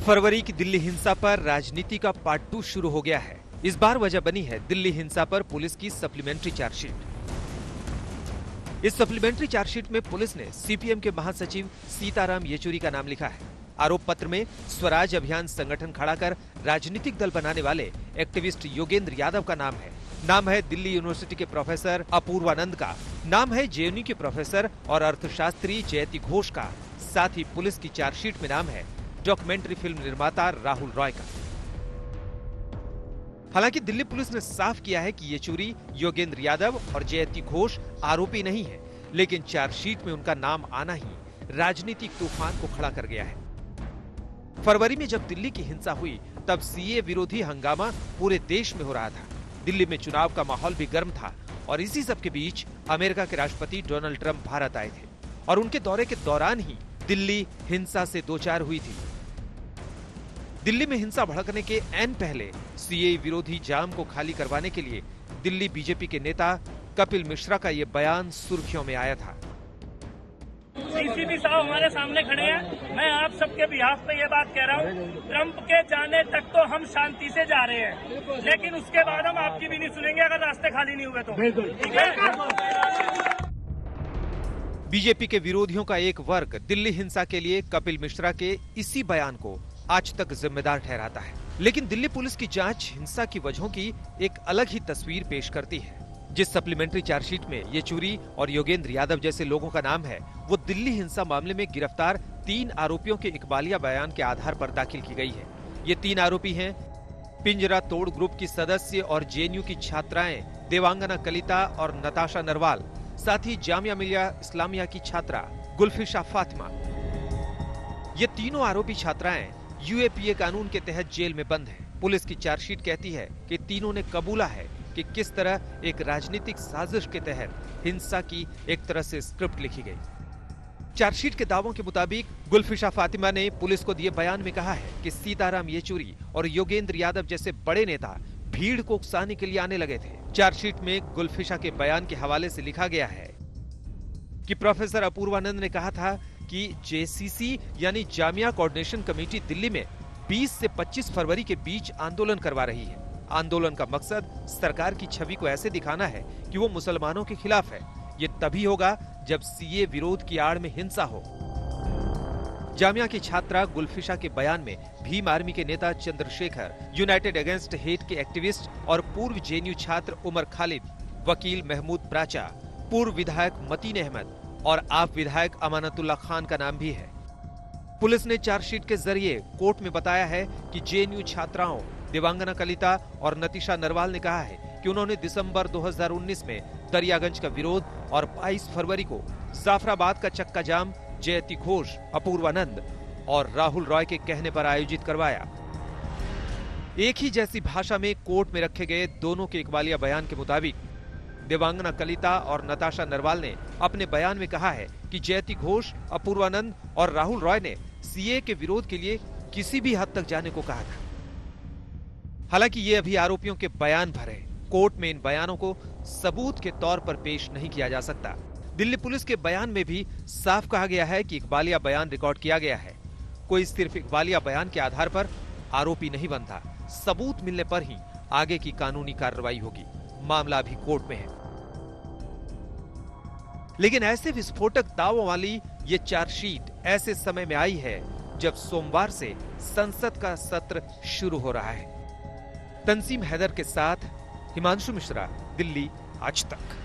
फरवरी की दिल्ली हिंसा पर राजनीति का पार्ट 2 शुरू हो गया है। इस बार वजह बनी है दिल्ली हिंसा पर पुलिस की सप्लीमेंट्री चार्जशीट। इस सप्लीमेंट्री चार्जशीट में पुलिस ने सीपीएम के महासचिव सीताराम येचुरी का नाम लिखा है। आरोप पत्र में स्वराज अभियान संगठन खड़ा कर राजनीतिक दल बनाने वाले एक्टिविस्ट योगेंद्र यादव का नाम है। नाम है दिल्ली यूनिवर्सिटी के प्रोफेसर अपूर्वानंद का। नाम है जेएनयू के प्रोफेसर और अर्थशास्त्री जयति घोष का। साथ ही पुलिस की चार्जशीट में नाम है डॉक्यूमेंट्री फिल्म निर्माता राहुल रॉय का। हालांकि दिल्ली पुलिस ने साफ किया है कि येचुरी, योगेंद्र यादव और जयति घोष आरोपी नहीं है, लेकिन चार्जशीट में उनका नाम आना ही राजनीतिक तूफान को खड़ा कर गया है। फरवरी में जब दिल्ली की हिंसा हुई तब सीए विरोधी हंगामा पूरे देश में हो रहा था। दिल्ली में चुनाव का माहौल भी गर्म था और इसी सब के बीच अमेरिका के राष्ट्रपति डोनाल्ड ट्रंप भारत आए थे और उनके दौरे के दौरान ही दिल्ली हिंसा से दो चार हुई थी। दिल्ली में हिंसा भड़कने के ऐन पहले सीए विरोधी जाम को खाली करवाने के लिए दिल्ली बीजेपी के नेता कपिल मिश्रा का ये बयान सुर्खियों में आया था। सीसीपी साहब हमारे सामने खड़े हैं। मैं आप सबके बिहाफ पे ये बात कह रहा हूँ, ट्रंप के जाने तक तो हम शांति से जा रहे हैं, लेकिन उसके बाद हम आपकी भी नहीं सुनेंगे अगर रास्ते खाली नहीं हुए तो। ठीक है। बीजेपी के विरोधियों का एक वर्ग दिल्ली हिंसा के लिए कपिल मिश्रा के इसी बयान को आज तक जिम्मेदार ठहराता है, लेकिन दिल्ली पुलिस की जांच हिंसा की वजहों की एक अलग ही तस्वीर पेश करती है। जिस सप्लीमेंट्री चार्जशीट में येचुरी और योगेंद्र यादव जैसे लोगों का नाम है, वो दिल्ली हिंसा मामले में गिरफ्तार 3 आरोपियों के इकबालिया बयान के आधार पर दाखिल की गई है। ये 3 आरोपी हैं पिंजरा तोड़ ग्रुप की सदस्य और जेएनयू की छात्राएं देवांगना कलिता और नताशा नरवाल, साथ ही जामिया मिलिया इस्लामिया की छात्रा गुलफिशा फातिमा। ये तीनों आरोपी छात्राएं यूएपीए कानून के तहत जेल में बंद हैं। पुलिस की चार्जशीट कहती है कि तीनों ने कबूला है कि किस तरह एक राजनीतिक साजिश के तहत हिंसा की एक तरह से स्क्रिप्ट लिखी गई। चार्जशीट के दावों के मुताबिक गुलफिशा फातिमा ने पुलिस को दिए बयान में कहा है कि सीताराम येचुरी और योगेंद्र यादव जैसे बड़े नेता भीड़ को उकसाने के लिए आने लगे थे। चार्जशीट में गुलफिशा के बयान के हवाले से लिखा गया है कि प्रोफेसर अपूर्वानंद ने कहा था कि जेसीसी यानी जामिया कोऑर्डिनेशन कमेटी दिल्ली में 20 से 25 फरवरी के बीच आंदोलन करवा रही है। आंदोलन का मकसद सरकार की छवि को ऐसे दिखाना है कि वो मुसलमानों के खिलाफ है। ये तभी होगा जब सीए विरोध की आड़ में हिंसा हो। जामिया की छात्रा गुलफिशा के बयान में भीम आर्मी के नेता चंद्रशेखर, यूनाइटेड अगेंस्ट हेट के एक्टिविस्ट और पूर्व जेएनयू छात्र उमर खालिद, वकील महमूद प्राचा, पूर्व विधायक मतीन अहमद और आप विधायक अमानतुल्लाह खान का नाम भी है। पुलिस ने चार्जशीट के जरिए कोर्ट में बताया है कि जेएनयू छात्राओं देवांगना कलिता और नतीशा नरवाल ने कहा है कि उन्होंने दिसंबर 2019 में दरियागंज का विरोध और 22 फरवरी को जाफराबाद का चक्का जाम जयति घोष, अपूर्वानंद और राहुल रॉय के कहने पर आयोजित करवाया। एक ही जैसी भाषा में कोर्ट में रखे गए दोनों के इकबालिया बयान के मुताबिक देवांगना कलिता और नताशा नरवाल ने अपने बयान में कहा है कि जयति घोष, अपूर्वानंद और राहुल रॉय ने सीए के विरोध के लिए किसी भी हद तक जाने को कहा था। हालांकि ये अभी आरोपियों के बयान भर हैं। कोर्ट में इन बयानों को सबूत के तौर पर पेश नहीं किया जा सकता। दिल्ली पुलिस के बयान में भी साफ कहा गया है कि इकबालिया बयान रिकॉर्ड किया गया है। कोई सिर्फ इकबालिया बयान के आधार पर आरोपी नहीं बनता। सबूत मिलने पर ही आगे की कानूनी कार्रवाई होगी। मामला अभी कोर्ट में है। लेकिन ऐसे विस्फोटक दावों वाली ये चार्जशीट ऐसे समय में आई है जब सोमवार से संसद का सत्र शुरू हो रहा है। तंसीम हैदर के साथ हिमांशु मिश्रा, दिल्ली आज तक।